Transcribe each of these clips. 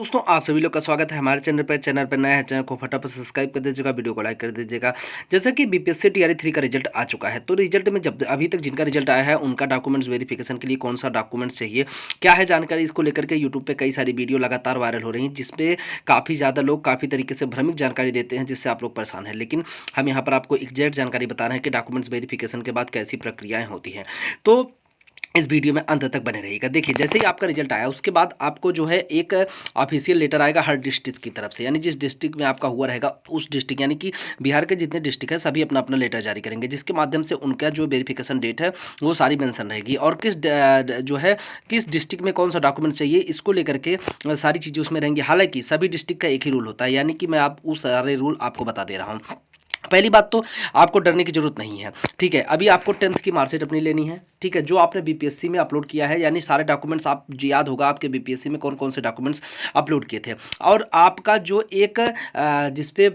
दोस्तों आप सभी लोग का स्वागत है हमारे चैनल पर नया है चैनल को फटाफट सब्सक्राइब कर दीजिएगा, वीडियो को लाइक कर दीजिएगा। जैसा कि बीपीएससी टीआरई 3 का रिजल्ट आ चुका है, तो रिजल्ट में जब अभी तक जिनका रिजल्ट आया है उनका डॉक्यूमेंट्स वेरिफिकेशन के लिए कौन सा डॉक्यूमेंट्स चाहिए, क्या है जानकारी, इसको लेकर के यूट्यूब पे कई सारी वीडियो लगातार वायरल हो रही हैं, जिसपे काफ़ी ज़्यादा लोग काफ़ी तरीके से भ्रमित जानकारी देते हैं, जिससे आप लोग परेशान हैं। लेकिन हम यहाँ पर आपको एग्जैक्ट जानकारी बता रहे हैं कि डॉक्यूमेंट्स वेरिफिकेशन के बाद कैसी प्रक्रियाएँ होती हैं। तो इस वीडियो में अंत तक बने रहिएगा। देखिए, जैसे ही आपका रिजल्ट आया उसके बाद आपको जो है एक ऑफिशियल लेटर आएगा हर डिस्ट्रिक्ट की तरफ से, यानी जिस डिस्ट्रिक्ट में आपका हुआ रहेगा उस डिस्ट्रिक्ट, यानी कि बिहार के जितने डिस्ट्रिक्ट है सभी अपना अपना लेटर जारी करेंगे, जिसके माध्यम से उनका जो वेरिफिकेशन डेट है वो सारी मेंशन रहेगी, और जो है किस डिस्ट्रिक्ट में कौन सा डॉक्यूमेंट चाहिए इसको लेकर के सारी चीज़ें उसमें रहेंगी। हालांकि सभी डिस्ट्रिक्ट का एक ही रूल होता है, यानी कि मैं आप वो सारे रूल आपको बता दे रहा हूँ। पहली बात तो आपको डरने की जरूरत नहीं है, ठीक है। अभी आपको 10th की मार्कशीट अपनी लेनी है, ठीक है, जो आपने बीपीएससी में अपलोड किया है, यानी सारे डॉक्यूमेंट्स आप याद होगा आपके बीपीएससी में कौन कौन से डॉक्यूमेंट्स अपलोड किए थे, और आपका जो एक जिसपे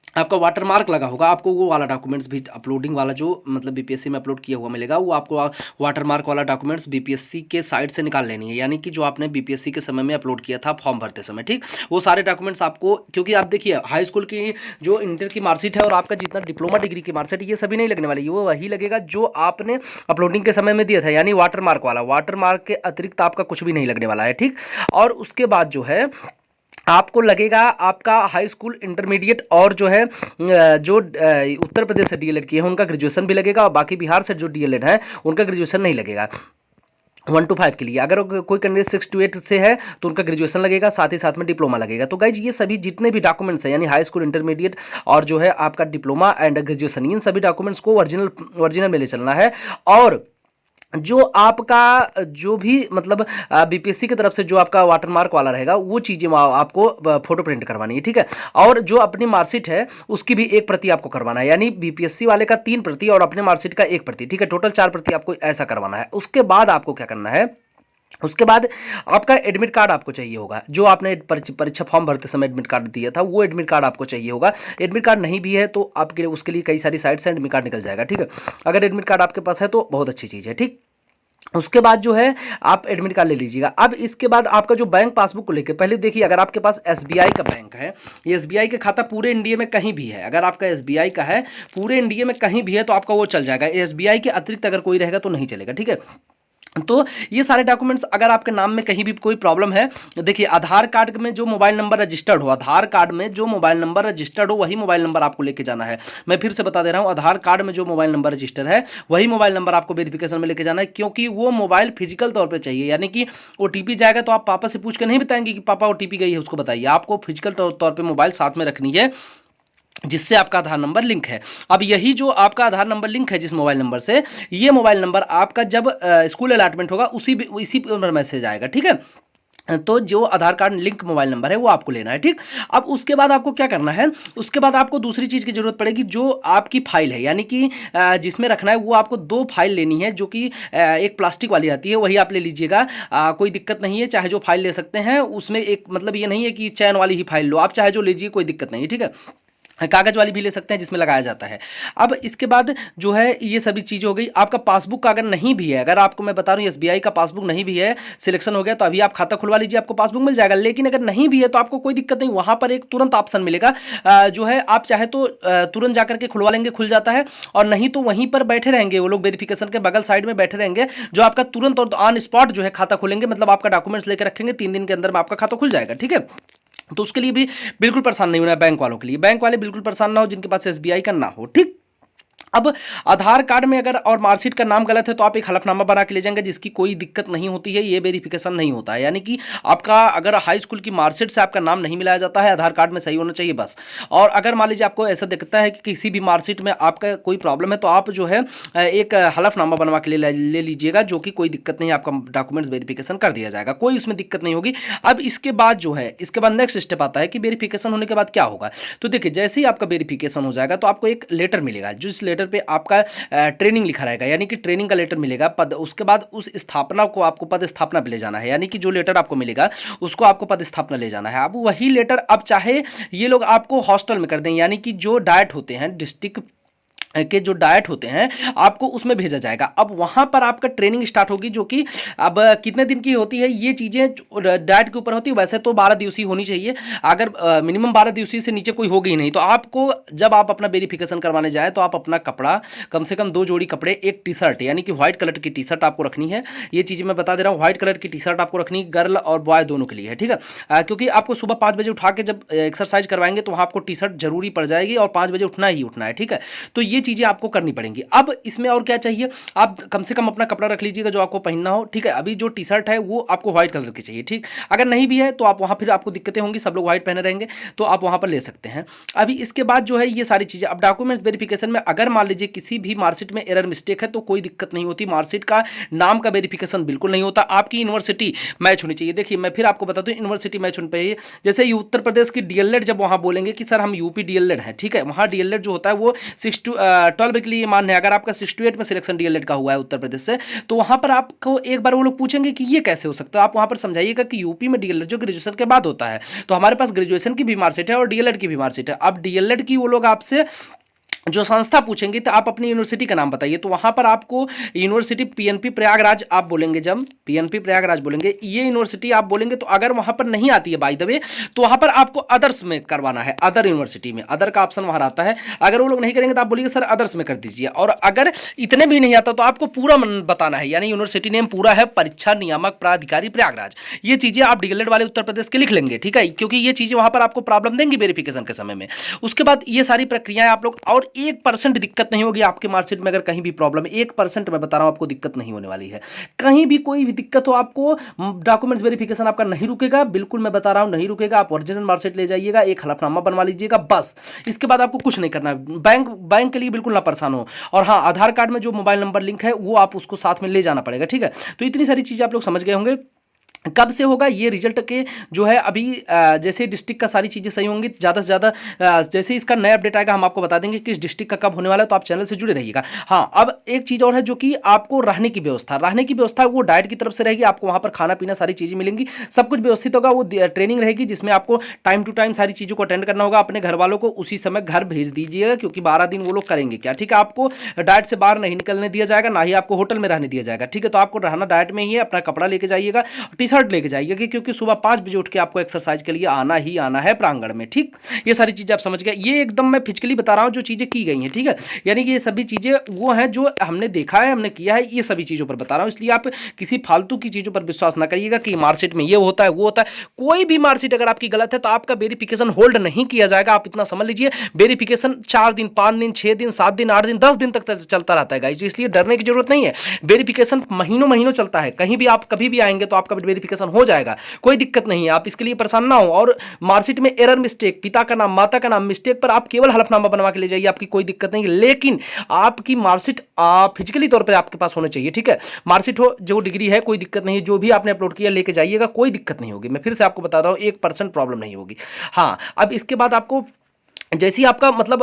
आपका वाटर मार्क लगा होगा, आपको वो वाला डॉक्यूमेंट्स भी अपलोडिंग वाला जो मतलब बीपीएससी में अपलोड किया हुआ मिलेगा, वो आपको वाटर मार्क वाला डॉक्यूमेंट्स बीपीएससी के साइट से निकाल लेनी है, यानी कि जो आपने बीपीएससी के समय में अपलोड किया था फॉर्म भरते समय, ठीक। वो सारे डॉक्यूमेंट्स आपको, क्योंकि आप देखिए हाई स्कूल की जो इंटर की मार्कशीट है और आपका जितना डिप्लोमा डिग्री की मार्कशीट, ये सभी नहीं लगने वाली, वो वही लगेगा जो आपने अपलोडिंग के समय में दिया था, यानी वाटर मार्क वाला। वाटर मार्क के अतिरिक्त आपका कुछ भी नहीं लगने वाला है, ठीक। और उसके बाद जो है आपको लगेगा आपका हाई स्कूल इंटरमीडिएट, और जो है जो उत्तर प्रदेश से डीएलएड किए हैं उनका ग्रेजुएशन भी लगेगा, और बाकी बिहार से जो डीएलएड है उनका ग्रेजुएशन नहीं लगेगा 1 to 5 के लिए। अगर कोई कैंडिडेट 6 to 8 से है तो उनका ग्रेजुएशन लगेगा, साथ ही साथ में डिप्लोमा लगेगा। तो गाइज ये सभी जितने भी डॉक्यूमेंट्स हैं, यानी हाई स्कूल इंटरमीडिएट और जो है आपका डिप्लोमा एंड ग्रेजुएशन, इन सभी डॉक्यूमेंट्स को ओरिजिनल में ले चलना है। और जो आपका जो भी मतलब बीपीएससी की तरफ से जो आपका वाटरमार्क वाला रहेगा वो चीज़ें आपको फोटो प्रिंट करवानी है, ठीक है। और जो अपनी मार्कशीट है उसकी भी एक प्रति आपको करवाना है, यानी बीपीएससी वाले का 3 प्रति और अपने मार्कशीट का 1 प्रति, ठीक है, टोटल 4 प्रति आपको ऐसा करवाना है। उसके बाद आपको क्या करना है, उसके बाद आपका एडमिट कार्ड आपको चाहिए होगा, जो आपने परीक्षा फॉर्म भरते समय एडमिट कार्ड दिया था वो एडमिट कार्ड आपको चाहिए होगा। एडमिट कार्ड नहीं भी है तो आपके लिए उसके लिए कई सारी साइट से एडमिट कार्ड निकल जाएगा, ठीक है। अगर एडमिट कार्ड आपके पास है तो बहुत अच्छी चीज़ है, ठीक। उसके बाद जो है आप एडमिट कार्ड ले लीजिएगा। अब इसके बाद आपका जो बैंक पासबुक को लेकर, पहले देखिए अगर आपके पास एसबीआई का बैंक है, ये एसबीआई का खाता पूरे इंडिया में कहीं भी है, अगर आपका एसबीआई का है पूरे इंडिया में कहीं भी है तो आपका वो चल जाएगा। एसबीआई के अतिरिक्त अगर कोई रहेगा तो नहीं चलेगा, ठीक है। तो ये सारे डॉक्यूमेंट्स, अगर आपके नाम में कहीं भी कोई प्रॉब्लम है, देखिए आधार कार्ड में जो मोबाइल नंबर रजिस्टर्ड हो, आधार कार्ड में जो मोबाइल नंबर रजिस्टर्ड हो वही मोबाइल नंबर आपको लेके जाना है। मैं फिर से बता दे रहा हूं, आधार कार्ड में जो मोबाइल नंबर रजिस्टर्ड है वही मोबाइल नंबर आपको वेरिफिकेशन में लेके जाना है, क्योंकि वो मोबाइल फिजिकल तौर पर चाहिए, यानी कि ओटीपी जाएगा तो आप पापा से पूछ कर नहीं बताएंगे कि पापा ओटीपी गई है उसको बताइए, आपको फिजिकल तौर पर मोबाइल साथ में रखनी है जिससे आपका आधार नंबर लिंक है। अब यही जो आपका आधार नंबर लिंक है जिस मोबाइल नंबर से, ये मोबाइल नंबर आपका जब स्कूल अलॉटमेंट होगा इसी पर मैसेज आएगा, ठीक है। तो जो आधार कार्ड लिंक मोबाइल नंबर है वो आपको लेना है, ठीक। अब उसके बाद आपको क्या करना है, उसके बाद आपको दूसरी चीज़ की जरूरत पड़ेगी, जो आपकी फाइल है, यानी कि जिसमें रखना है वो आपको 2 फाइल लेनी है, जो कि एक प्लास्टिक वाली आती है, वही आप ले लीजिएगा। कोई दिक्कत नहीं है, चाहे जो फाइल ले सकते हैं उसमें, एक मतलब ये नहीं है कि चैन वाली ही फाइल लो, आप चाहे जो लीजिए कोई दिक्कत नहीं है, ठीक है। कागज़ वाली भी ले सकते हैं जिसमें लगाया जाता है। अब इसके बाद जो है ये सभी चीज़ हो गई। आपका पासबुक का अगर नहीं भी है, अगर आपको मैं बता रहा हूँ एसबीआई का पासबुक नहीं भी है, सिलेक्शन हो गया तो अभी आप खाता खुलवा लीजिए, आपको पासबुक मिल जाएगा। लेकिन अगर नहीं भी है तो आपको कोई दिक्कत नहीं, वहाँ पर एक तुरंत ऑप्शन मिलेगा, जो है आप चाहे तो तुरंत जा करके खुलवा लेंगे, खुल जाता है, और नहीं तो वहीं पर बैठे रहेंगे वो लोग, वेरिफिकेशन के बगल साइड में बैठे रहेंगे, जो आपका तुरंत और ऑन स्पॉट जो है खाता खोलेंगे, मतलब आपका डॉक्यूमेंट्स लेकर रखेंगे, 3 दिन के अंदर में आपका खाता खुल जाएगा, ठीक है। तो उसके लिए भी बिल्कुल परेशान नहीं होना है, बैंक वालों के लिए, बैंक वाले बिल्कुल परेशान ना हो जिनके पास एसबीआई का ना हो, ठीक। अब आधार कार्ड में अगर और मार्कशीट का नाम गलत है तो आप एक हलफनामा बना के ले जाएंगे, जिसकी कोई दिक्कत नहीं होती है, ये वेरिफिकेशन नहीं होता है, यानी कि आपका अगर हाई स्कूल की मार्कशीट से आपका नाम नहीं मिलाया जाता है, आधार कार्ड में सही होना चाहिए बस। और अगर मान लीजिए आपको ऐसा दिखता है कि किसी भी मार्कशीट में आपका कोई प्रॉब्लम है तो आप जो है एक हलफनामा बनवा के ले लीजिएगा, जो कि कोई दिक्कत नहीं है, आपका डॉक्यूमेंट्स वेरिफिकेशन कर दिया जाएगा, कोई उसमें दिक्कत नहीं होगी। अब इसके बाद जो है, इसके बाद नेक्स्ट स्टेप आता है कि वेरिफिकेशन होने के बाद क्या होगा। तो देखिए जैसे ही आपका वेरिफिकेशन हो जाएगा तो आपको एक लेटर मिलेगा, जिस लेटर पे आपका ट्रेनिंग लिखा रहेगा, यानी कि ट्रेनिंग का लेटर मिलेगा पद। उसके बाद उस स्थापना को आपको पद स्थापना पे ले जाना है, यानी कि जो लेटर आपको मिलेगा उसको आपको पद स्थापना ले जाना है। अब वही लेटर अब चाहे ये लोग आपको हॉस्टल में कर दें, यानी कि जो डाइट होते हैं डिस्ट्रिक्ट के जो डाइट होते हैं आपको उसमें भेजा जाएगा। अब वहाँ पर आपका ट्रेनिंग स्टार्ट होगी, जो कि अब कितने दिन की होती है ये चीज़ें डाइट के ऊपर होती है। वैसे तो 12 दिवसीय होनी चाहिए, अगर मिनिमम 12 दिवसीय से नीचे कोई होगी ही नहीं। तो आपको जब आप अपना वेरिफिकेशन करवाने जाए तो आप अपना कपड़ा कम से कम 2 जोड़ी कपड़े, एक टी शर्ट यानी कि व्हाइट कलर की टी शर्ट आपको रखनी है। ये चीज़ें मैं बता दे रहा हूँ, व्हाइट कलर की टी शर्ट आपको रखनी है, गर्ल और बॉय दोनों के लिए है, ठीक है। क्योंकि आपको सुबह 5 बजे उठा के जब एक्सरसाइज करवाएंगे तो वहाँ आपको टी शर्ट जरूरी पड़ जाएगी और 5 बजे उठना ही उठना है, ठीक है। तो ये चीज़ें आपको करनी पड़ेंगी। अब इसमें और क्या चाहिए, आप कम से कम अपना कपड़ा रख लीजिएगा जो आपको पहनना हो, ठीक है। अभी जो टी शर्ट है वो आपको व्हाइट कलर की चाहिए, ठीक। अगर नहीं भी है तो आप वहाँ फिर आपको दिक्कतें होंगी, सब लोग व्हाइट पहने रहेंगे तो आप वहाँ पर ले सकते हैं। अभी इसके बाद जो है ये सारी चीज़ें, अब डॉक्यूमेंट्स वेरिफिकेशन में अगर मान लीजिए किसी भी मार्कशीट में एरर मिस्टेक है तो कोई दिक्कत नहीं होती। मार्कशीट का नाम का वेरिफिकेशन बिल्कुल नहीं होता, आपकी यूनिवर्सिटी मैच होनी चाहिए। देखिए मैं फिर आपको बता दूं, यूनिवर्सिटी मैच होनी चाहिए। जैसे ये उत्तर प्रदेश की डीएलएड जब वहाँ बोलेंगे कि सर हम यूपी डीएलएड है, ठीक है, वहाँ डीएलएड जो होता है वो 6 to 12 के लिए मान्य है। अगर आपका 6 to 8 में सिलेक्शन डीएलएड का हुआ है उत्तर प्रदेश से, तो वहाँ पर आपको एक बार वो लोग पूछेंगे कि ये कैसे हो सकता है। आप वहाँ पर समझाइएगा कि यूपी में डीएलएड जो ग्रेजुएशन के बाद होता है, तो हमारे पास ग्रेजुएशन की भी मार्कशीट है और डीएलएड की भी मार्कशीट है। अब डीएलएड की वो लोग आपसे जो संस्था पूछेंगे तो आप अपनी यूनिवर्सिटी का नाम बताइए, तो वहाँ पर आपको यूनिवर्सिटी पीएनपी प्रयागराज आप बोलेंगे, जब पीएनपी प्रयागराज बोलेंगे ये यूनिवर्सिटी आप बोलेंगे, तो अगर वहाँ पर नहीं आती है बाय द वे तो वहाँ पर आपको अदर्स में करवाना है, अदर यूनिवर्सिटी में, अदर का ऑप्शन वहाँ आता है। अगर वो लोग नहीं करेंगे तो आप बोलिए सर अदर्स में कर दीजिए। और अगर इतने भी नहीं आता तो आपको पूरा बताना है, यानी यूनिवर्सिटी नेम पूरा है परीक्षा नियामक प्राधिकारी प्रयागराज। ये चीज़ें आप डीएलएड वाले उत्तर प्रदेश के लिख लेंगे, ठीक है, क्योंकि ये चीज़ें वहाँ पर आपको प्रॉब्लम देंगी वेरिफिकेशन के समय में। उसके बाद ये सारी प्रक्रियाएं आप लोग, और 1% दिक्कत नहीं होगी आपके मार्कशीट में। अगर कहीं भी प्रॉब्लम है 1% मैं बता रहा हूं आपको दिक्कत नहीं होने वाली है। कहीं भी कोई भी दिक्कत हो आपको, डॉक्यूमेंट्स वेरिफिकेशन आपका नहीं रुकेगा, बिल्कुल मैं बता रहा हूं नहीं रुकेगा। आप ओरिजिनल मार्कशीट ले जाइएगा, एक हलफनामा बनवा लीजिएगा, बस इसके बाद आपको कुछ नहीं करना है। बैंक के लिए बिल्कुल ना परेशान हो। और हाँ, आधार कार्ड में जो मोबाइल नंबर लिंक है वो आप उसको साथ में ले जाना पड़ेगा, ठीक है। तो इतनी सारी चीज़ें आप लोग समझ गए होंगे। कब से होगा ये रिजल्ट के जो है अभी जैसे डिस्ट्रिक्ट का सारी चीज़ें सही होंगी ज़्यादा से ज़्यादा, जैसे इसका नया अपडेट आएगा हम आपको बता देंगे कि इस डिस्ट्रिक्ट का कब होने वाला है, तो आप चैनल से जुड़े रहिएगा। हाँ, अब एक चीज़ और है जो कि आपको रहने की व्यवस्था वो डाइट की तरफ से रहेगी। आपको वहाँ पर खाना पीना सारी चीज़ें मिलेंगी, सब कुछ व्यवस्थित होगा। वो ट्रेनिंग रहेगी जिसमें आपको टाइम टू टाइम सारी चीज़ों को अटेंड करना होगा। अपने घर वालों को उसी समय घर भेज दीजिएगा, क्योंकि 12 दिन वो लोग करेंगे क्या, ठीक है। आपको डाइट से बाहर नहीं निकलने दिया जाएगा, ना ही आपको होटल में रहने दिया जाएगा, ठीक है। तो आपको रहना डाइट में ही है। अपना कपड़ा लेके जाइएगा, टी शर्ट लेके जाइएगा, क्योंकि सुबह 5 बजे उठ के आपको एक्सरसाइज के लिए आना ही आना है प्रांगण में, ठीक। ये सारी चीज़ें आप समझ गए। ये एकदम मैं फिजिकली बता रहा हूँ जो चीज़ें की गई हैं, ठीक है। यानी कि ये सभी चीज़ें वो हैं जो हमने देखा है, हमने किया है, ये सभी चीज़ों पर बता रहा हूँ। इसलिए आप किसी फालतू की चीज़ों पर विश्वास ना करिएगा कि मार्कशीट में ये होता है वो होता है। कोई भी मार्कशीट अगर आपकी गलत है तो आपका वेरिफिकेशन होल्ड नहीं किया जाएगा। आप इतना समझ लीजिए, वेरिफिकेशन 4 दिन, 5 दिन, 6 दिन, 7 दिन, 8 दिन, 10 दिन तक चलता रहता है गाइस। इसलिए डरने की जरूरत नहीं है। वेरिफिकेशन महीनों महीनों चलता है। कहीं भी आप कभी भी आएंगे तो आपका वेरिफिकेशन हो जाएगा, कोई दिक्कत नहीं है। आप इसके लिए परेशान ना हो। और मार्कशीट में एरर मिस्टेक, पिता का नाम, माता का नाम मिस्टेक पर आप केवल हलफनामा बनवा के ले जाइए, आपकी कोई दिक्कत नहीं है। लेकिन आपकी मार्कशीट फिजिकली तौर पर आपके पास होनी चाहिए, ठीक है। मार्कशीट हो, जो डिग्री है, कोई दिक्कत नहीं है। जो भी आपने अपलोड किया लेके जाइएगा, कोई दिक्कत नहीं होगी। मैं फिर से आपको बता रहा हूँ 1% प्रॉब्लम नहीं होगी। हाँ, अब इसके बाद आपको जैसे ही आपका मतलब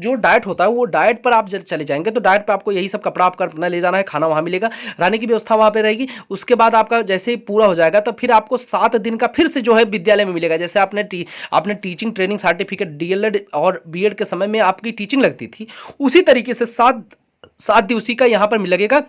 जो डाइट होता है वो डाइट पर आप चले जाएंगे तो डाइट पर आपको यही सब कपड़ा आपका अपना ले जाना है, खाना वहाँ मिलेगा, रहने की व्यवस्था वहाँ पे रहेगी। उसके बाद आपका जैसे ही पूरा हो जाएगा तो फिर आपको 7 दिन का फिर से जो है विद्यालय में मिलेगा। जैसे आपने टीचिंग ट्रेनिंग सर्टिफिकेट डीएलएड और बीएड के समय में आपकी टीचिंग लगती थी, उसी तरीके से 7 दिवसीय का यहाँ पर लगेगा,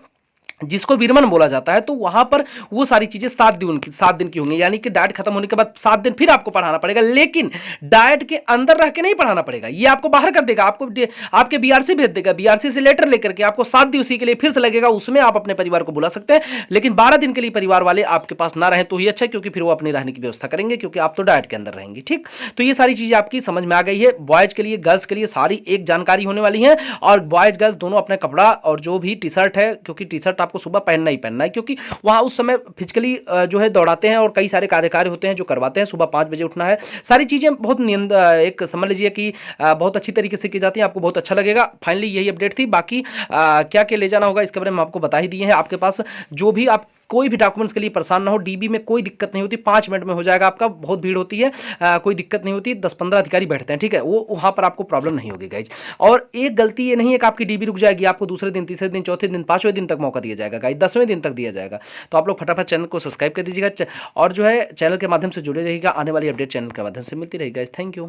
जिसको विरमन बोला जाता है। तो वहां पर वो सारी चीजें 7 दिन की होंगी। यानी कि डाइट खत्म होने के बाद 7 दिन फिर आपको पढ़ाना पड़ेगा, लेकिन डाइट के अंदर रह के नहीं पढ़ाना पड़ेगा। ये आपको बाहर कर देगा, आपके बीआरसी भेज देगा, बीआरसी से लेटर लेकर के आपको 7 दिवसीय के लिए फिर से लगेगा। उसमें आप अपने परिवार को बुला सकते हैं, लेकिन 12 दिन के लिए परिवार वाले आपके पास ना रहे तो ही अच्छा, क्योंकि फिर वो अपनी रहने की व्यवस्था करेंगे, क्योंकि आप तो डाइट के अंदर रहेंगे, ठीक। तो ये सारी चीजें आपकी समझ में आ गई है। बॉयज के लिए, गर्ल्स के लिए सारी एक जानकारी होने वाली है। और बॉयज गर्ल्स दोनों अपने कपड़ा और जो भी टी शर्ट है, क्योंकि टी शर्ट आपको सुबह पहनना ही पहनना है, क्योंकि वहाँ उस समय फिजिकली जो है दौड़ाते हैं और कई सारे कार्य होते हैं जो करवाते हैं। सुबह 5 बजे उठना है, सारी चीज़ें बहुत एक समझ लीजिए कि बहुत अच्छी तरीके से की जाती हैं। आपको बहुत अच्छा लगेगा। फाइनली यही अपडेट थी। बाकी क्या क्या ले जाना होगा इसके बारे में आपको बता ही दिए हैं। आपके पास जो भी आप कोई भी डॉक्यूमेंट्स के लिए परेशान ना हो, डीबी में कोई दिक्कत नहीं होती, 5 मिनट में हो जाएगा आपका। बहुत भीड़ होती है, कोई दिक्कत नहीं होती, 10-15 अधिकारी बैठते हैं, ठीक है। वो वहाँ पर आपको प्रॉब्लम नहीं होगी गाइज। और एक गलती ये नहीं है कि आपकी डीबी रुक जाएगी, आपको दूसरे दिन, तीसरे दिन, चौथे दिन, 5वें दिन तक मौका दिया जाएगा गाइज, 10वें दिन तक दिया जाएगा। तो आप लोग फटाफट चैनल को सब्सक्राइब कर दीजिएगा और जो है चैनल के माध्यम से जुड़े रहिएगा। आने वाली अपडेट चैनल के माध्यम से मिलती रहेगी गाइज। Thank you.